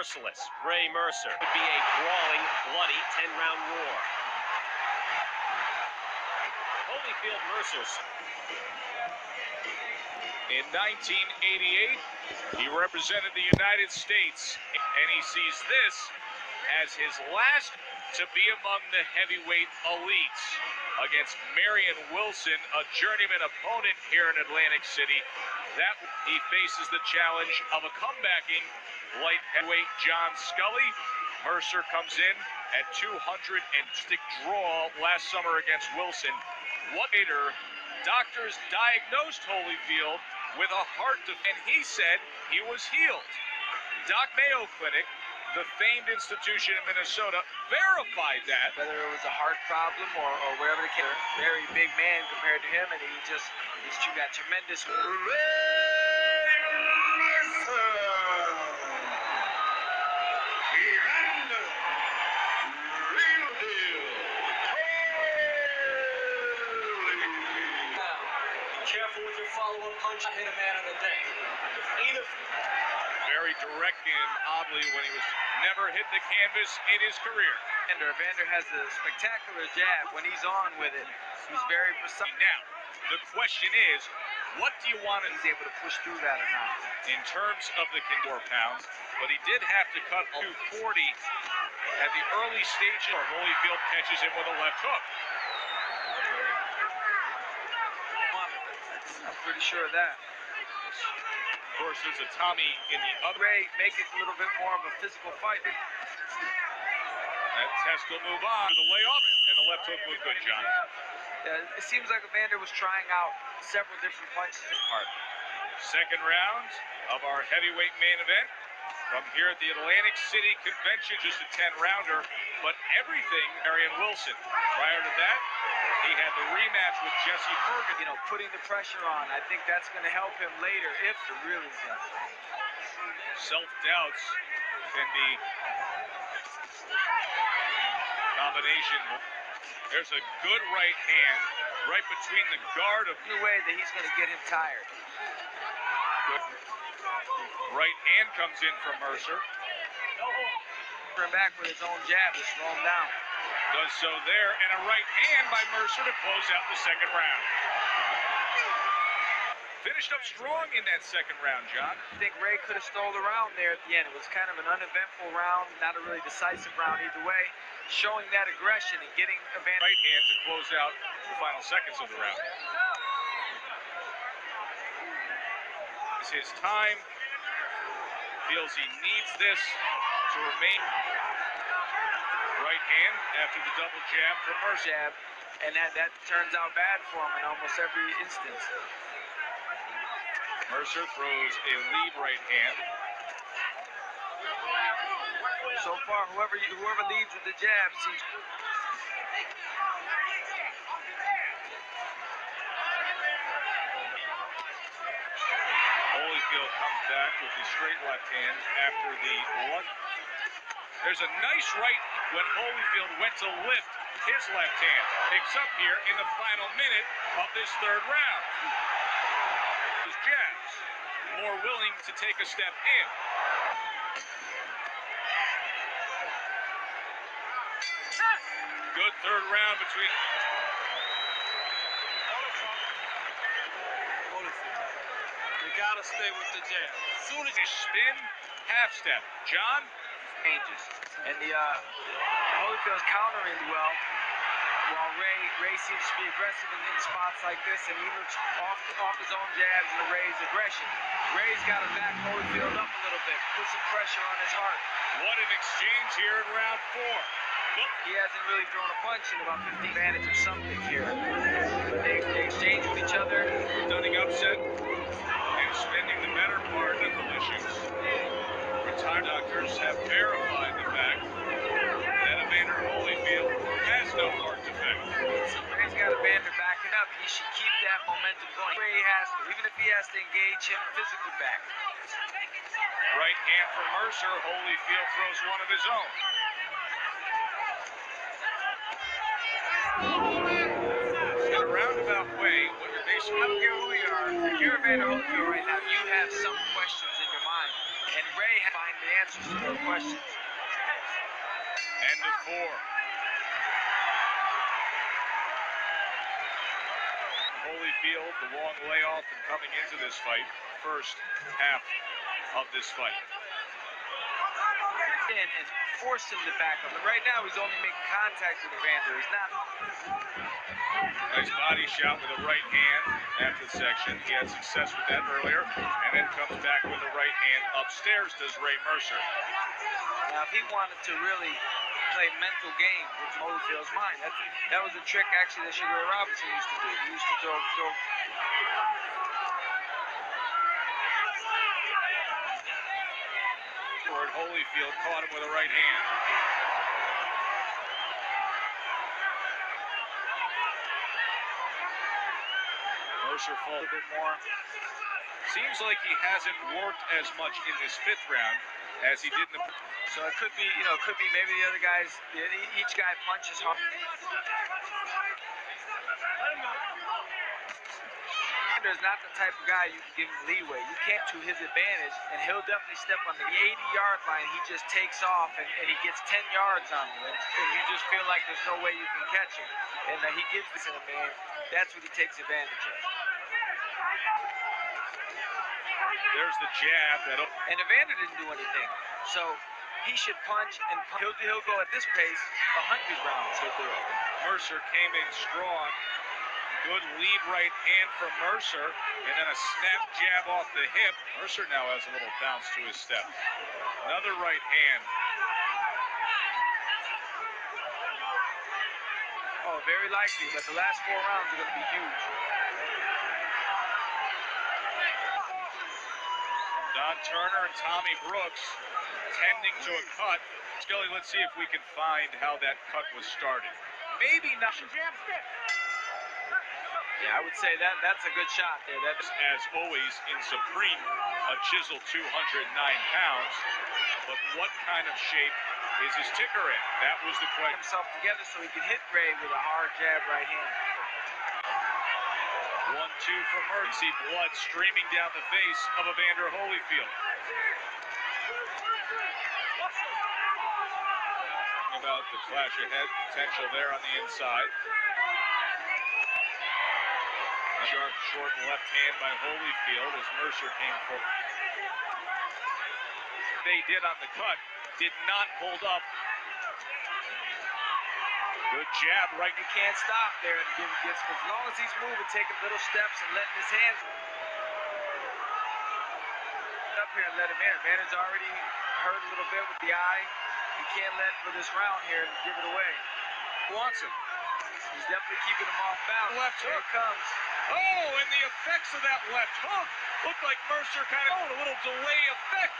merciless. Ray Mercer. Would be a brawling, bloody 10-round war. Holyfield Mercer. In 1988, he represented the United States, and he sees this as his last to be among the heavyweight elites against Marion Wilson, a journeyman opponent here in Atlantic City. That he faces the challenge of a comebacking light heavyweight John Scully. Mercer comes in at 200 and stick draw last summer against Wilson. What later, doctors diagnosed Holyfield with a heart defect, and he said he was healed. Doc Mayo Clinic, the famed institution in Minnesota, verified that. Whether it was a heart problem or whatever the case, very big man compared to him, and he's got tremendous. Evander, real deal. Careful with your follow-up punch. I hit a man in the day. Either. Very direct and oddly when he was never hit the canvas in his career. Evander has a spectacular jab. When he's on with it, he's very precise. Now, the question is, what do you want to He's able to push through that or not? in terms of the 4 pounds? But he did have to cut 240 at the early stages. Holyfield catches him with a left hook. I'm pretty sure of that. Of course, there's a Tommy in the other. Ray, make it a little bit more of a physical fight. That test will move on to the layoff, and the left hook was good, John. It seems like Evander was trying out several different punches this part. Second round of our heavyweight main event from here at the Atlantic City Convention, just a 10-rounder, but everything Marion Wilson. Prior to that, he had the rematch with Jesse Ferguson. You know, putting the pressure on, I think that's going to help him later if it really is going to. Self-doubts can be combination. There's a good right hand right between the guard of The way that he's going to get him tired. good. Right hand comes in from Mercer. Turn back with his own jab to slow him down. Does so there, and a right hand by Mercer to close out the second round. Finished up strong in that second round, John. I think Ray could have stole the round there at the end. It was kind of an uneventful round, not a really decisive round either way. Showing that aggression and getting Evander. Right hand to close out the final seconds of the round. It's his time. Feels he needs this to remain. Right hand after the double jab from Mercer. Jab, and that turns out bad for him in almost every instance. Mercer throws a lead right hand. So far, whoever leads with the jab seems. Holyfield comes back with the straight left hand after the one. There's a nice right when Holyfield went to lift his left hand. Picks up here in the final minute of this third round. His jabs, more willing to take a step in. Good third round between. You gotta stay with the jab. As soon as you spin, half step. John? Changes. And the Holyfield's countering well, while Ray seems to be aggressive in spots like this, and even off his own jabs and Ray's aggression. Ray's got to back Holyfield up a little bit, put some pressure on his heart. What an exchange here in round 4. He hasn't really thrown a punch in about 15 advantage or something here. But they exchange with each other. Stunning upset and spending the better part of the issues. Retired doctors have verified the fact that Evander Holyfield has no heart defect. So Ray's got Evander backing up. He should keep that momentum going. Ray has to, even if he has to engage him physically back. Right hand from Mercer. Holyfield throws one of his own. In a roundabout way, what you're basically. I don't care who you are. If you're Evander Holyfield right now, you have some questions in your mind. And Ray has to find the answers to those questions. End of 4. Holyfield, the long layoff and coming into this fight, first half of this fight. And force him to back up. But right now, he's only making contact with Evander. He's not. Nice body shot with a right hand after the section. He had success with that earlier, and then comes back with a right hand upstairs, does Ray Mercer. Now, if he wanted to really play mental game with Holyfield's mind, that was a trick actually that Sugar Ray Robinson used to do. He used to throw. Holyfield caught him with a right hand. Mercer falls a bit more. Seems like he hasn't worked as much in this 5th round as he did in the. So it could be, maybe the other guys, each guy punches hard. Evander's not the type of guy you can give him leeway. You can't to his advantage, and he'll definitely step on the 80-yard line. He just takes off, and he gets 10 yards on you, and you just feel like there's no way you can catch him. And he gives this in a man. That's what he takes advantage of. There's the jab. And Evander didn't do anything. So he should punch, and he'll go at this pace 100 rounds. He'll do it. Mercer came in strong. Good lead right hand from Mercer, and then a snap jab off the hip. Mercer now has a little bounce to his step. Another right hand. Oh, very likely, but the last 4 rounds are going to be huge. Don Turner and Tommy Brooks tending to a cut. Scully, let's see if we can find how that cut was started. Maybe not. Yeah, I would say that's a good shot there. That's as always in Supreme, a chiseled 209 pounds. But what kind of shape is his ticker in? That was the question. Himself together so he can hit Ray with a hard jab right hand. 1-2 from Mercer. Blood streaming down the face of Evander Holyfield. About the clash of head potential there on the inside. Sharp, short left hand by Holyfield as Mercer came forward. They did on the cut, did not hold up. Good jab, right? You can't stop there and give it gets, because as long as he's moving, taking little steps and letting his hands up here and let him in. Evander's already hurt a little bit with the eye. You can't let for this round here and give it away. Wants him. He's definitely keeping him off balance. Left Here hook it comes. Oh, and the effects of that left hook looked like Mercer kind of a little delay effect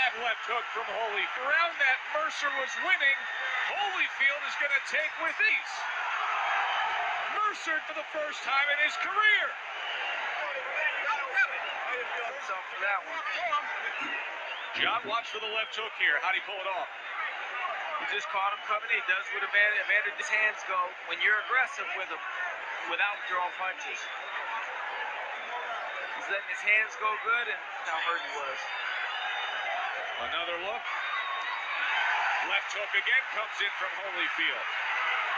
at left hook from Holyfield. Around that Mercer was winning, Holyfield is going to take with ease. Mercer for the first time in his career. So for that one. John, watch for the left hook here. How'd he pull it off? He just caught him coming. He does what Evander. His hands go when you're aggressive with him without throwing punches. He's letting his hands go good, and how hurt he was. Another look. Left hook again comes in from Holyfield.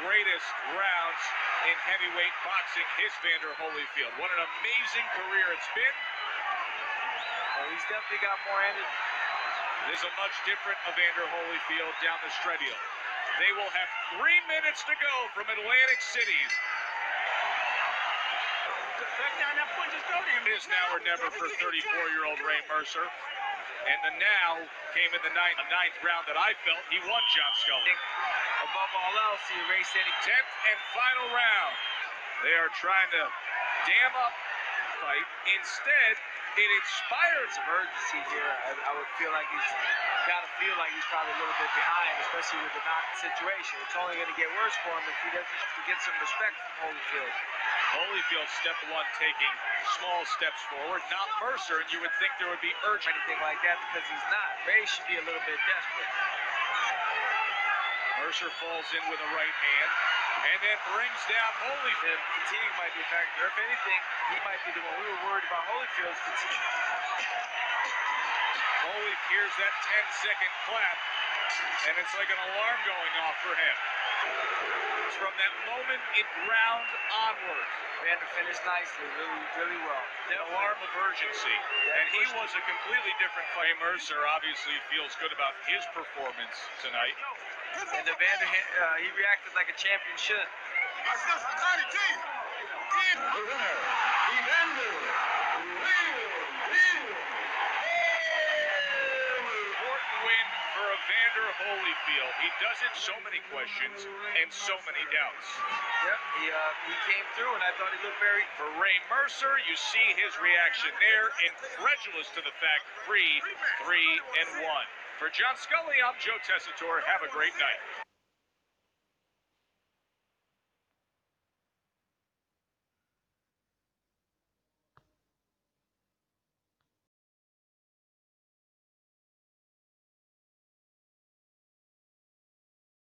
Greatest rounds in heavyweight boxing, his Evander Holyfield. What an amazing career it's been. Well, he's definitely got more energy. This is a much different Evander Holyfield down the stretch. They will have 3 minutes to go from Atlantic City. It is now or never for 34-year-old Ray Mercer. And the now came in the ninth round that I felt he won, John Scully. Above all else, he erased any 10th and final round. They are trying to dam up the fight. Instead, it inspired some urgency here. I would feel like he's probably a little bit behind, especially with the knock situation. It's only going to get worse for him if he doesn't have to get some respect from Holyfield. Holyfield, step one, taking small steps forward, not Mercer, and you would think there would be urge. Anything like that because he's not. Ray should be a little bit desperate. Mercer falls in with a right hand and then brings down Holyfield. Fatigue might be a factor. If anything, he might be the one. We were worried about Holyfield's fatigue. hears that 10-second clap, and it's like an alarm going off for him. It's from that moment it ground onward. Evander finished nicely, really well. An alarm of urgency. And he was a completely different fight. Mercer obviously feels good about his performance tonight. And Evander, he reacted like a champion should. The winner, Evander. Important win for Evander Holyfield. He doesn't so many questions and so many doubts. Yep, he came through, and I thought he looked very... For Ray Mercer, you see his reaction there, incredulous to the fact 3-1. For John Scully, I'm Joe Tessitore. Have a great night.